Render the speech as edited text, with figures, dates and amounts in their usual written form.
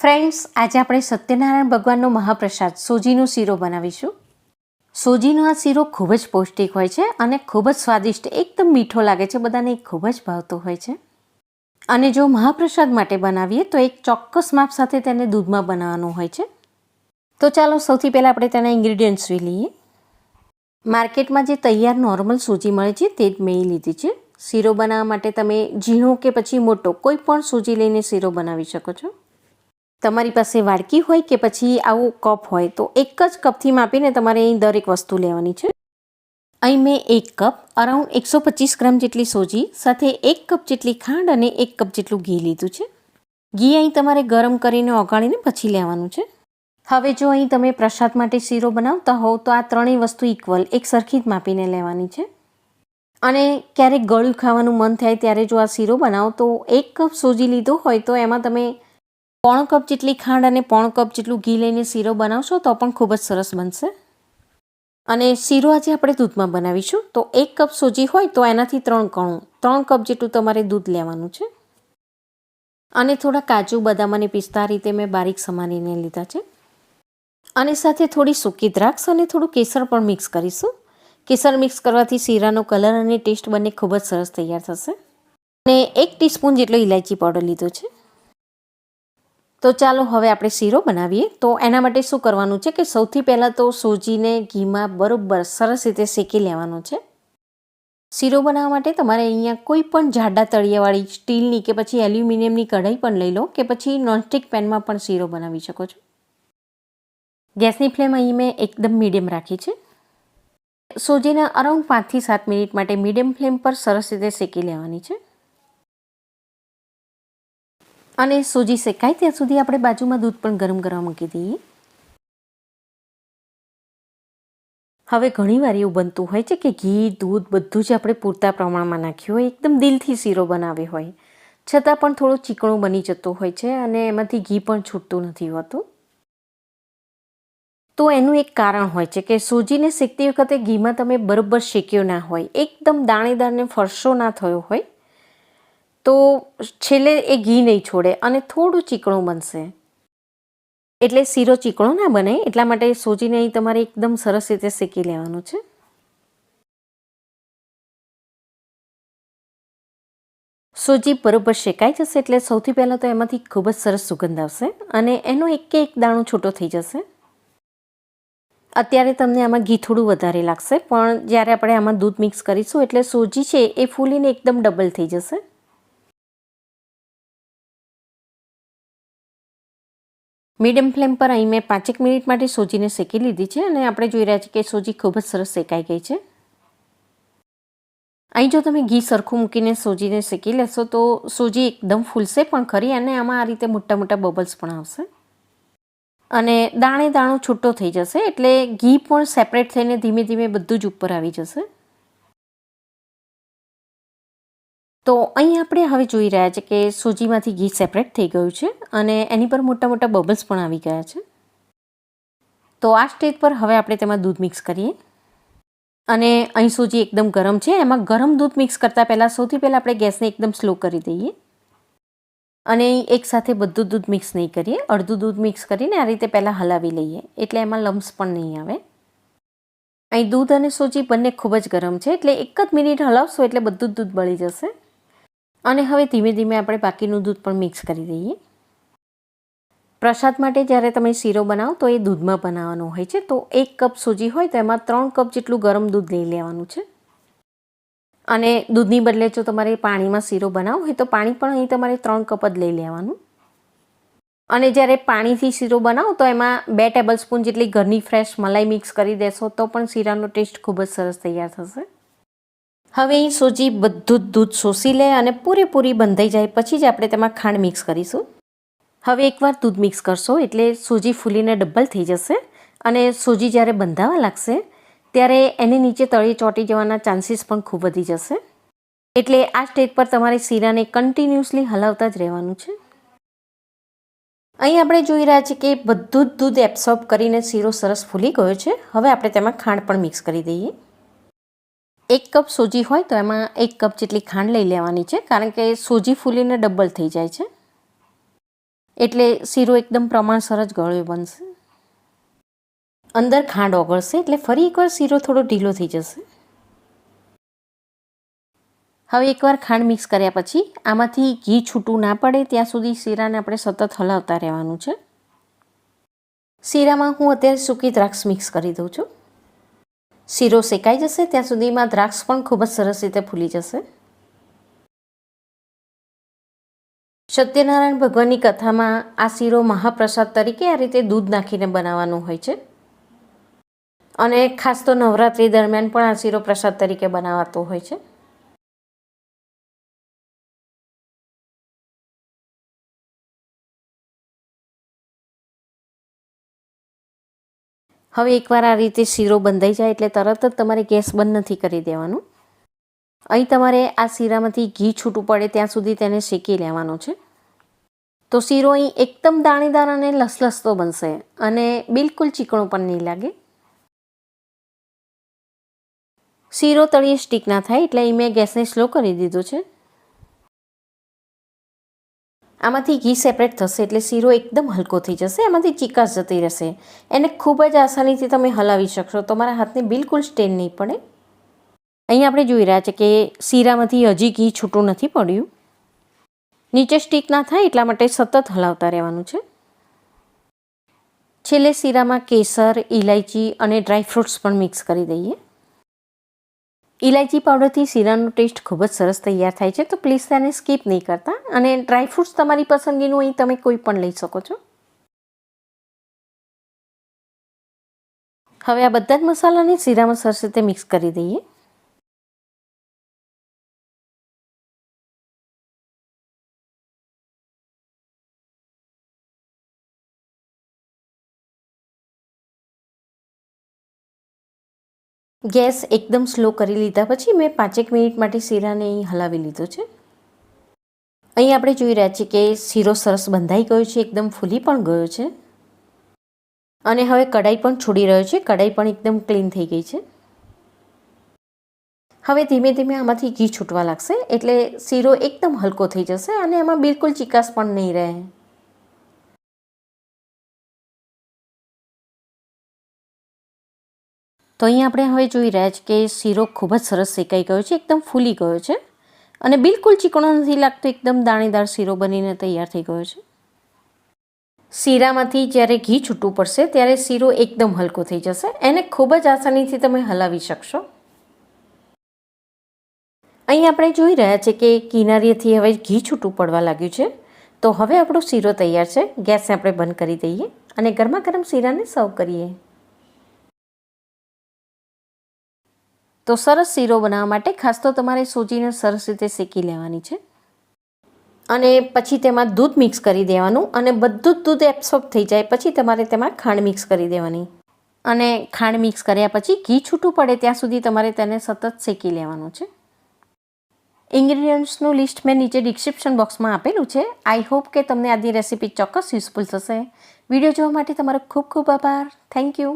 Friends, આજે આપણે સત્યનારાયણ ભગવાનનો મહાપ્રસાદ સોજીનો શીરો બનાવીશું. સોજીનો આ શીરો ખૂબ જ પૌષ્ટિક હોય છે અને ખૂબ જ સ્વાદિષ્ટ, એકદમ મીઠો લાગે છે, બધાને ખૂબ જ ભાવતો હોય છે. અને જો મહાપ્રસાદ માટે બનાવીએ તો એક ચોક્કસ માપ સાથે તેને દૂધમાં બનાવવાનું હોય છે. તો ચાલો સૌથી પહેલાં આપણે તેના ઇન્ગ્રીડિયન્ટ્સ જોઈ લઈએ. માર્કેટમાં જે તૈયાર નોર્મલ સોજી મળે છે તે જ મેં લીધી છે. શીરો બનાવવા માટે તમે ઝીણો કે પછી મોટો કોઈ પણ સોજી લઈને શીરો બનાવી શકો છો. તમારી પાસે વાડકી હોય કે પછી આવો કપ હોય તો એક જ કપથી માપીને તમારે અહીં દરેક વસ્તુ લેવાની છે. અહીં મેં એક કપ અરાઉન્ડ 125 ગ્રામ જેટલી સોજી સાથે 1 કપ જેટલી ખાંડ અને 1 કપ જેટલું ઘી લીધું છે. ઘી અહીં તમારે ગરમ કરીને ઓગાળીને પછી લેવાનું છે. હવે જો અહીં તમે પ્રસાદ માટે શીરો બનાવતા હોવ તો આ ત્રણેય વસ્તુ ઇક્વલ એક સરખી જ માપીને લેવાની છે. અને ક્યારેક ગળ્યું ખાવાનું મન થાય ત્યારે જો આ શીરો બનાવો તો 1 કપ સોજી લીધો હોય તો એમાં તમે 1/4 કપ જેટલી ખાંડ અને 1/4 કપ જેટલું ઘી લઈને શીરો બનાવશો તો પણ ખૂબ જ સરસ બનશે. અને શીરો આજે આપણે દૂધમાં બનાવીશું તો 1 કપ સોજી હોય તો એનાથી 3 કપ જેટલું તમારે દૂધ લેવાનું છે. અને થોડા કાજુ, બદામ અને પિસ્તા રીતે મેં બારીક સમારીને લીધા છે. અને સાથે થોડી સૂકી દ્રાક્ષ અને થોડું કેસર પણ મિક્સ કરીશું. કેસર મિક્સ કરવાથી શીરાનો કલર અને ટેસ્ટ બંને ખૂબ જ સરસ તૈયાર થશે. અને 1 ટીસ્પૂન જેટલો ઇલાયચી પાવડર લીધો છે. તો ચાલો હવે આપણે શીરો બનાવીએ. તો એના માટે શું કરવાનું છે કે સૌથી પહેલાં તો સોજીને ઘીમાં બરોબર સરસ રીતે શેકી લેવાનું છે. શીરો બનાવવા માટે તમારે અહીંયા કોઈ પણ જાડા તળિયાવાળી સ્ટીલની કે પછી એલ્યુમિનિયમની કઢાઈ પણ લઈ લો કે પછી નોનસ્ટિક પેનમાં પણ શીરો બનાવી શકો છો. ગેસની ફ્લેમ અહીં મેં એકદમ મીડિયમ રાખી છે. સોજીને અરાઉન્ડ 5 થી 7 મિનિટ માટે મીડિયમ ફ્લેમ પર સરસ રીતે શેકી લેવાની છે. અને સોજી શેકાય ત્યાં સુધી આપણે બાજુમાં દૂધ પણ ગરમ કરવા મૂકી દઈએ. હવે ઘણીવાર એવું બનતું હોય છે કે ઘી, દૂધ બધું જ આપણે પૂરતા પ્રમાણમાં નાખ્યું હોય, એકદમ દિલથી શીરો બનાવ્યો હોય, છતાં પણ થોડો ચીકણો બની જતો હોય છે અને એમાંથી ઘી પણ છૂટતું નથી હોતું. તો એનું એક કારણ હોય છે કે સોજીને શેકતી વખતે ઘીમાં તમે બરોબર શેક્યો ના હોય, એકદમ દાણેદારને ફરસો ના થયો હોય તો છેલ્લે એ ઘી નહીં છોડે અને થોડું ચીકણું બનશે. એટલે શીરો ચીકણો ના બને એટલા માટે સોજીને અહીં તમારે એકદમ સરસ રીતે શેકી લેવાનું છે. સોજી બરોબર શેકાઈ જશે એટલે સૌથી પહેલાં તો એમાંથી ખૂબ જ સરસ સુગંધ આવશે અને એનો એક દાણો છૂટો થઈ જશે. અત્યારે તમને આમાં ઘી થોડું વધારે લાગશે, પણ જ્યારે આપણે આમાં દૂધ મિક્સ કરીશું એટલે સોજી છે એ ફૂલીને એકદમ ડબલ થઈ જશે. મીડિયમ ફ્લેમ પર અહીં મેં 5 મિનિટ માટે સોજીને શેકી લીધી છે અને આપણે જોઈ રહ્યા છીએ કે સોજી ખૂબ જ સરસ શેકાઈ ગઈ છે. અહીં જો તમે ઘી સરખું મૂકીને સોજીને શેકી લેશો તો સોજી એકદમ ફૂલશે પણ ખરી અને આમાં આ રીતે મોટા મોટા બબલ્સ પણ આવશે અને દાણો છૂટો થઈ જશે એટલે ઘી પણ સેપરેટ થઈને ધીમે ધીમે બધું જ ઉપર આવી જશે. તો અહીં આપણે હવે જોઈ રહ્યા છીએ કે સોજીમાંથી ઘી સેપરેટ થઈ ગયું છે અને એની પર મોટા મોટા બબલ્સ પણ આવી ગયા છે. તો આ સ્ટેજ પર હવે આપણે તેમાં દૂધ મિક્સ કરીએ. અને અહીં સોજી એકદમ ગરમ છે, એમાં ગરમ દૂધ મિક્સ કરતાં પહેલાં સૌથી પહેલાં આપણે ગેસને એકદમ સ્લો કરી દઈએ અને એકસાથે બધું દૂધ મિક્સ નહીં કરીએ, અડધું દૂધ મિક્સ કરીને આ રીતે પહેલાં હલાવી લઈએ એટલે એમાં લમ્સ પણ નહીં આવે. અહીં દૂધ અને સોજી બંને ખૂબ જ ગરમ છે એટલે 1 જ મિનિટ હલાવશો એટલે બધું જ દૂધ બળી જશે. અને હવે ધીમે ધીમે આપણે બાકીનું દૂધ પણ મિક્સ કરી દઈએ. પ્રસાદ માટે જ્યારે તમે શીરો બનાવો તો એ દૂધમાં બનાવવાનો હોય છે. તો 1 કપ સોજી હોય તો એમાં 3 કપ જેટલું ગરમ દૂધ લઈ લેવાનું છે. અને દૂધની બદલે જો તમારે પાણીમાં શીરો બનાવવો હોય તો પાણી પણ અહીં તમારે 3 કપ જ લઈ લેવાનું. અને જ્યારે પાણીથી શીરો બનાવો તો એમાં 2 ટેબલસ્પૂન જેટલી ઘરની ફ્રેશ મલાઈ મિક્સ કરી દેશો તો પણ શીરાનો ટેસ્ટ ખૂબ જ સરસ તૈયાર થશે. હવે અહીં સોજી બધું જ દૂધ શોષી લે અને પૂરેપૂરી બંધાઈ જાય પછી જ આપણે તેમાં ખાંડ મિક્સ કરીશું. હવે એકવાર દૂધ મિક્સ કરશો એટલે સોજી ફૂલીને ડબલ થઈ જશે અને સોજી જ્યારે બંધાવા લાગશે ત્યારે એની નીચે તળિયે ચોંટી જવાના ચાન્સીસ પણ ખૂબ વધી જશે. એટલે આ સ્ટેજ પર તમારે શીરાને કન્ટિન્યુઅસલી હલાવતા જ રહેવાનું છે. અહીં આપણે જોઈ રહ્યા છીએ કે બધું જ દૂધ એબ્સોર્બ કરીને શીરો સરસ ફૂલી ગયો છે. હવે આપણે તેમાં ખાંડ પણ મિક્સ કરી દઈએ. 1 કપ સોજી હોય તો એમાં 1 કપ જેટલી ખાંડ લઈ લેવાની છે કારણ કે સોજી ફૂલીને ડબલ થઈ જાય છે. એટલે શીરો એકદમ પ્રમાણસર જ ગળ્યો બનશે. અંદર ખાંડ ઓગળશે એટલે ફરી એકવાર શીરો થોડો ઢીલો થઈ જશે. હવે એકવાર ખાંડ મિક્સ કર્યા પછી આમાંથી ઘી છૂટું ના પડે ત્યાં સુધી શીરાને આપણે સતત હલાવતા રહેવાનું છે. શીરામાં હું અત્યારે સૂકી દ્રાક્ષ મિક્સ કરી દઉં છું. શીરો શેકાઈ જશે ત્યાં સુધીમાં દ્રાક્ષ પણ ખૂબ જ સરસ રીતે ફૂલી જશે. સત્યનારાયણ ભગવાનની કથામાં આ શીરો મહાપ્રસાદ તરીકે આ રીતે દૂધ નાખીને બનાવવાનું હોય છે અને ખાસ તો નવરાત્રિ દરમિયાન પણ આ શીરો પ્રસાદ તરીકે બનાવાતો હોય છે. હવે એકવાર આ રીતે શીરો બંધાઈ જાય એટલે તરત જ તમારે ગેસ બંધ નથી કરી દેવાનું. અહીં તમારે આ શીરામાંથી ઘી છૂટું પડે ત્યાં સુધી તેને શેકી લેવાનો છે. તો શીરો અહીં એકદમ દાણેદાર અને લસલસતો બનશે અને બિલકુલ ચીકણો પણ નહીં લાગે. શીરો તળીએ સ્ટીક ના થાય એટલે અહીં મેં ગેસને સ્લો કરી દીધો છે. આમાંથી ઘી સેપરેટ થશે એટલે શીરો એકદમ હલકો થઈ જશે, એમાંથી ચીકાશ જતી રહેશે. એને ખૂબ જ આસાનીથી તમે હલાવી શકશો, તમારા હાથને બિલકુલ સ્ટેન નહીં પડે. અહીં આપણે જોઈ રહ્યા છે કે શીરામાંથી હજી ઘી છૂટું નથી પડ્યું. નીચે સ્ટીક ના થાય એટલા માટે સતત હલાવતા રહેવાનું છે. છેલ્લે શીરામાં કેસર, ઇલાયચી અને ડ્રાયફ્રૂટ્સ પણ મિક્સ કરી દઈએ. ઇલાયચી પાવડરથી શીરાનો ટેસ્ટ ખૂબ જ સરસ તૈયાર થાય છે, તો પ્લીઝ તેને સ્કીપ નહીં કરતા. અને ડ્રાયફ્રૂટ્સ તમારી પસંદગીનું અહીં તમે કોઈ પણ લઈ શકો છો. હવે આ બધા જ મસાલાને શીરામાં સરસ રીતે મિક્સ કરી દઈએ. ગેસ એકદમ સ્લો કરી લીધા પછી મેં 5 મિનિટ માટે શીરાને અહીં હલાવી લીધો છે. અહીં આપણે જોઈ રહ્યા છીએ કે શીરો સરસ બંધાઈ ગયો છે, એકદમ ફૂલી પણ ગયો છે અને હવે કઢાઈ પણ છોડી રહ્યો છે. કઢાઈ પણ એકદમ ક્લીન થઈ ગઈ છે. હવે ધીમે ધીમે આમાંથી ઘી છૂટવા લાગશે એટલે શીરો એકદમ હલકો થઈ જશે અને એમાં બિલકુલ ચીકાશ પણ નહીં રહે. તો અહીં આપણે હવે જોઈ રહ્યા છીએ કે શીરો ખૂબ જ સરસ શેકાઈ ગયો છે, એકદમ ફૂલી ગયો છે અને બિલકુલ ચીકણો નથી લાગતો, એકદમ દાણેદાર શીરો બનીને તૈયાર થઈ ગયો છે. શીરામાંથી જ્યારે ઘી છૂટું પડશે ત્યારે શીરો એકદમ હલકો થઈ જશે. એને ખૂબ જ આસાનીથી તમે હલાવી શકશો. અહીં આપણે જોઈ રહ્યા છીએ કે કિનારીએથી હવે ઘી છૂટું પડવા લાગ્યું છે. તો હવે આપણો શીરો તૈયાર છે. ગેસને આપણે બંધ કરી દઈએ અને ગરમા ગરમ શીરાને સર્વ કરીએ. તો સરસ શીરો બનાવવા માટે ખાસ તો તમારે સોજીને સરસ રીતે શેકી લેવાની છે અને પછી તેમાં દૂધ મિક્સ કરી દેવાનું અને બધું જ દૂધ એબ્સોર્બ થઈ જાય પછી તમારે તેમાં ખાંડ મિક્સ કરી દેવાની અને ખાંડ મિક્સ કર્યા પછી ઘી છૂટું પડે ત્યાં સુધી તમારે તેને સતત શેકી લેવાનું છે. ઇન્ગ્રીડિયન્ટ્સનું લિસ્ટ મેં નીચે ડિસ્ક્રિપ્શન બોક્સમાં આપેલું છે. આઈ હોપ કે તમને આજની રેસીપી ચોક્કસ યુઝફુલ થશે. વિડીયો જોવા માટે તમારો ખૂબ ખૂબ આભાર. Thank you.